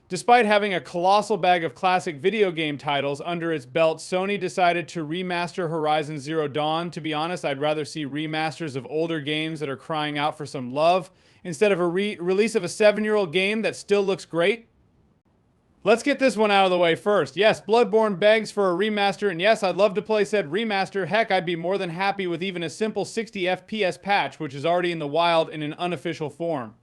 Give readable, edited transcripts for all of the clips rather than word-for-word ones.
Despite having a colossal bag of classic video game titles under its belt, Sony decided to remaster Horizon Zero Dawn. To be honest, I'd rather see remasters of older games that are crying out for some love instead of a release of a 7-year-old game that still looks great. Let's get this one out of the way first. Yes, Bloodborne begs for a remaster, and yes, I'd love to play said remaster. Heck, I'd be more than happy with even a simple 60 FPS patch, which is already in the wild in an unofficial form.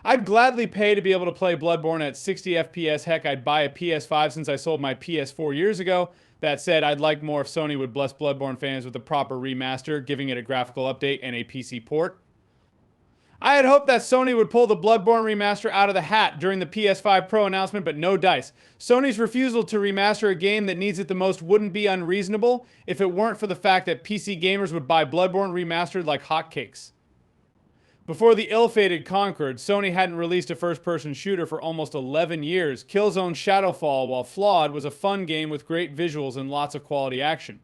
I'd gladly pay to be able to play Bloodborne at 60 FPS. Heck, I'd buy a PS5 since I sold my PS4 years ago. That said, I'd like more if Sony would bless Bloodborne fans with a proper remaster, giving it a graphical update and a PC port. I had hoped that Sony would pull the Bloodborne remaster out of the hat during the PS5 Pro announcement, but no dice. Sony's refusal to remaster a game that needs it the most wouldn't be unreasonable if it weren't for the fact that PC gamers would buy Bloodborne remastered like hotcakes. Before the ill-fated Concord, Sony hadn't released a first-person shooter for almost 11 years. Killzone Shadowfall, while flawed, was a fun game with great visuals and lots of quality action.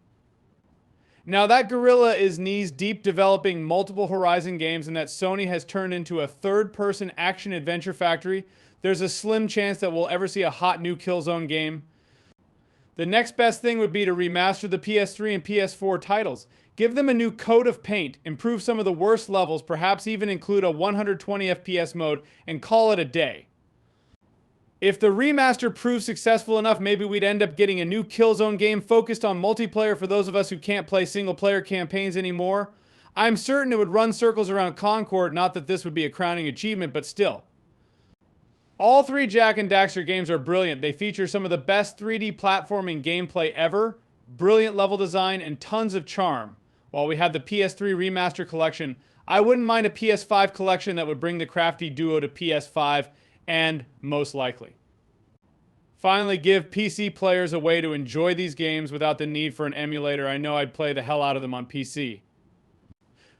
Now that Guerrilla is knees-deep developing multiple Horizon games and that Sony has turned into a third-person action-adventure factory, there's a slim chance that we'll ever see a hot new Killzone game. The next best thing would be to remaster the PS3 and PS4 titles. Give them a new coat of paint, improve some of the worst levels, perhaps even include a 120 FPS mode, and call it a day. If the remaster proves successful enough, maybe we'd end up getting a new Killzone game focused on multiplayer for those of us who can't play single-player campaigns anymore. I'm certain it would run circles around Concord, not that this would be a crowning achievement, but still. All three Jak and Daxter games are brilliant. They feature some of the best 3D platforming gameplay ever, brilliant level design, and tons of charm. While we had the PS3 Remaster Collection, I wouldn't mind a PS5 collection that would bring the crafty duo to PS5, and most likely. Finally, give PC players a way to enjoy these games without the need for an emulator. I know I'd play the hell out of them on PC.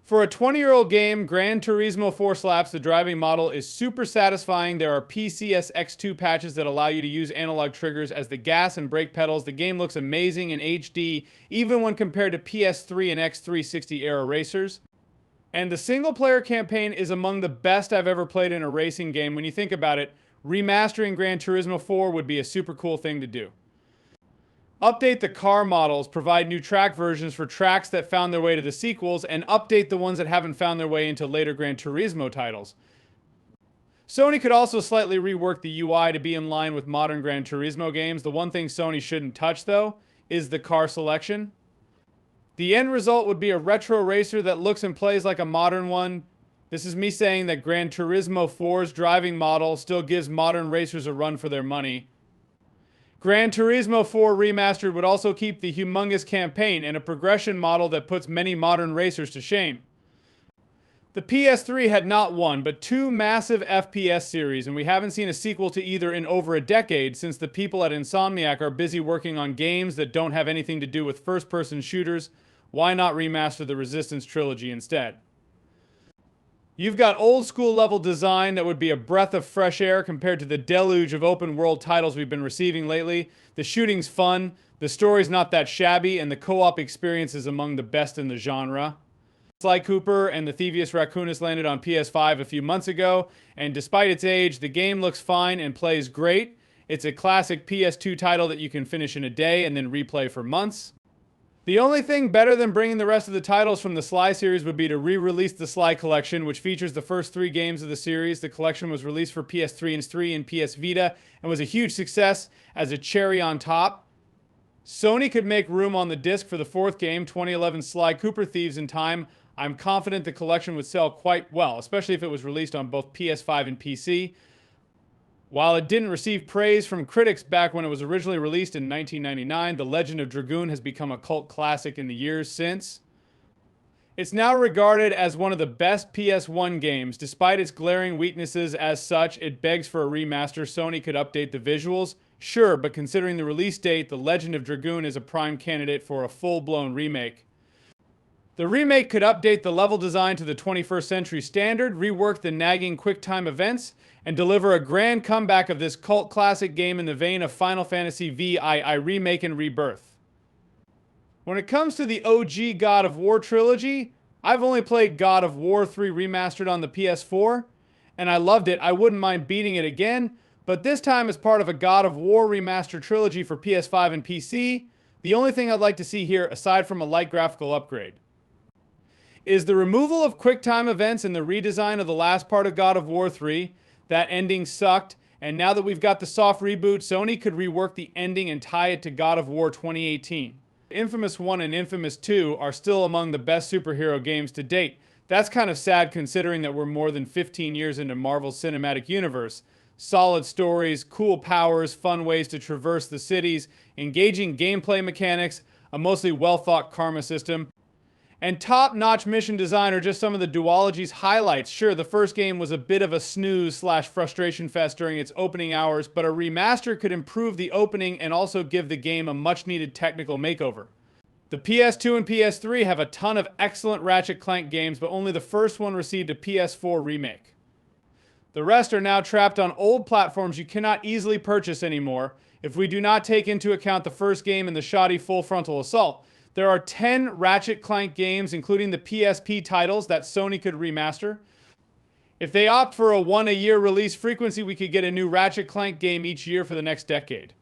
For a 20-year-old game, Gran Turismo 4 Slaps, the driving model, is super satisfying. There are PCSX2 patches that allow you to use analog triggers as the gas and brake pedals. The game looks amazing in HD, even when compared to PS3 and X360 era racers. And the single-player campaign is among the best I've ever played in a racing game. When you think about it, remastering Gran Turismo 4 would be a super cool thing to do. Update the car models, provide new track versions for tracks that found their way to the sequels, and update the ones that haven't found their way into later Gran Turismo titles. Sony could also slightly rework the UI to be in line with modern Gran Turismo games. The one thing Sony shouldn't touch, though, is the car selection. The end result would be a retro racer that looks and plays like a modern one. This is me saying that Gran Turismo 4's driving model still gives modern racers a run for their money. Gran Turismo 4 Remastered would also keep the humongous campaign and a progression model that puts many modern racers to shame. The PS3 had not one, but two massive FPS series, and we haven't seen a sequel to either in over a decade since the people at Insomniac are busy working on games that don't have anything to do with first-person shooters. Why not remaster the Resistance trilogy instead? You've got old school level design that would be a breath of fresh air compared to the deluge of open world titles we've been receiving lately. The shooting's fun, the story's not that shabby, and the co-op experience is among the best in the genre. Sly Cooper and the Thievius Raccoonus landed on PS5 a few months ago, and despite its age, the game looks fine and plays great. It's a classic PS2 title that you can finish in a day and then replay for months. The only thing better than bringing the rest of the titles from the Sly series would be to re-release the Sly Collection, which features the first 3 games of the series. The collection was released for PS3 and PS Vita and was a huge success as a cherry on top. Sony could make room on the disc for the 4th game, 2011 Sly Cooper Thieves in time. I'm confident the collection would sell quite well, especially if it was released on both PS5 and PC. While it didn't receive praise from critics back when it was originally released in 1999, The Legend of Dragoon has become a cult classic in the years since. It's now regarded as one of the best PS1 games. Despite its glaring weaknesses as such, it begs for a remaster. Sony could update the visuals. Sure, but considering the release date, The Legend of Dragoon is a prime candidate for a full-blown remake. The remake could update the level design to the 21st century standard, rework the nagging QuickTime events, and deliver a grand comeback of this cult classic game in the vein of Final Fantasy VII Remake and Rebirth. When it comes to the OG God of War trilogy, I've only played God of War 3 Remastered on the PS4, and I loved it. I wouldn't mind beating it again, But this time as part of a God of War Remaster trilogy for PS5 and PC, the only thing I'd like to see here, aside from a light graphical upgrade, is the removal of QuickTime events and the redesign of the last part of God of War 3. That ending sucked, and now that we've got the soft reboot, Sony could rework the ending and tie it to God of War 2018. Infamous 1 and Infamous 2 are still among the best superhero games to date. That's kind of sad considering that we're more than 15 years into Marvel's cinematic universe. Solid stories, cool powers, fun ways to traverse the cities, engaging gameplay mechanics, a mostly well-thought karma system, and top-notch mission design are just some of the duology's highlights. Sure, the first game was a bit of a snooze/frustration fest during its opening hours, but a remaster could improve the opening and also give the game a much-needed technical makeover. The PS2 and PS3 have a ton of excellent Ratchet & Clank games, but only the first one received a PS4 remake. The rest are now trapped on old platforms you cannot easily purchase anymore. If we do not take into account the first game and the shoddy Full Frontal Assault, there are 10 Ratchet & Clank games, including the PSP titles, that Sony could remaster. If they opt for a one-a-year release frequency, we could get a new Ratchet & Clank game each year for the next decade.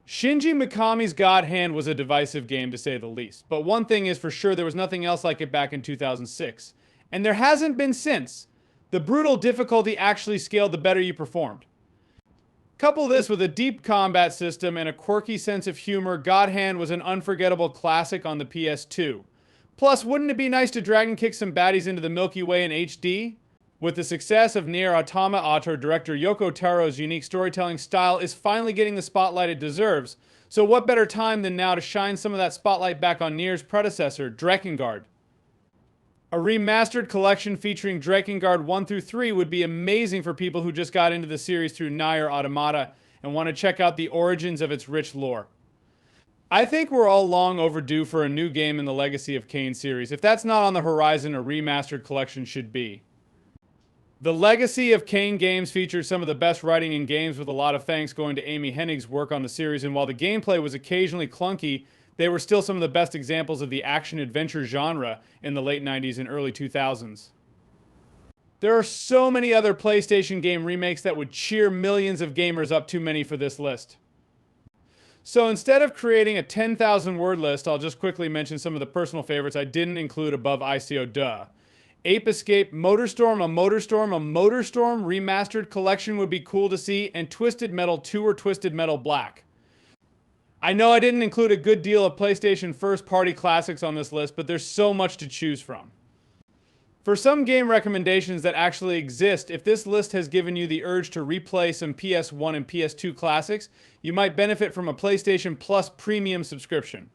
Shinji Mikami's God Hand was a divisive game, to say the least. But one thing is for sure, there was nothing else like it back in 2006. And there hasn't been since. The brutal difficulty actually scaled the better you performed. Couple this with a deep combat system and a quirky sense of humor, God Hand was an unforgettable classic on the PS2. Plus, wouldn't it be nice to dragon kick some baddies into the Milky Way in HD? With the success of Nier Automata, director Yoko Taro's unique storytelling style is finally getting the spotlight it deserves. So what better time than now to shine some of that spotlight back on Nier's predecessor, Drakengard. A remastered collection featuring Drakengard 1 through 3 would be amazing for people who just got into the series through Nier Automata and want to check out the origins of its rich lore. I think we're all long overdue for a new game in the Legacy of Kain series. If that's not on the horizon, a remastered collection should be. The Legacy of Kain games featured some of the best writing in games, with a lot of thanks going to Amy Hennig's work on the series, and while the gameplay was occasionally clunky, they were still some of the best examples of the action-adventure genre in the late 90s and early 2000s. There are so many other PlayStation game remakes that would cheer millions of gamers up, too many for this list. So instead of creating a 10,000-word list, I'll just quickly mention some of the personal favorites I didn't include above ICO duh. Ape Escape, Motorstorm, a Motorstorm Remastered collection would be cool to see, and Twisted Metal 2 or Twisted Metal Black. I know I didn't include a good deal of PlayStation first-party classics on this list, but there's so much to choose from. For some game recommendations that actually exist, if this list has given you the urge to replay some PS1 and PS2 classics, you might benefit from a PlayStation Plus premium subscription.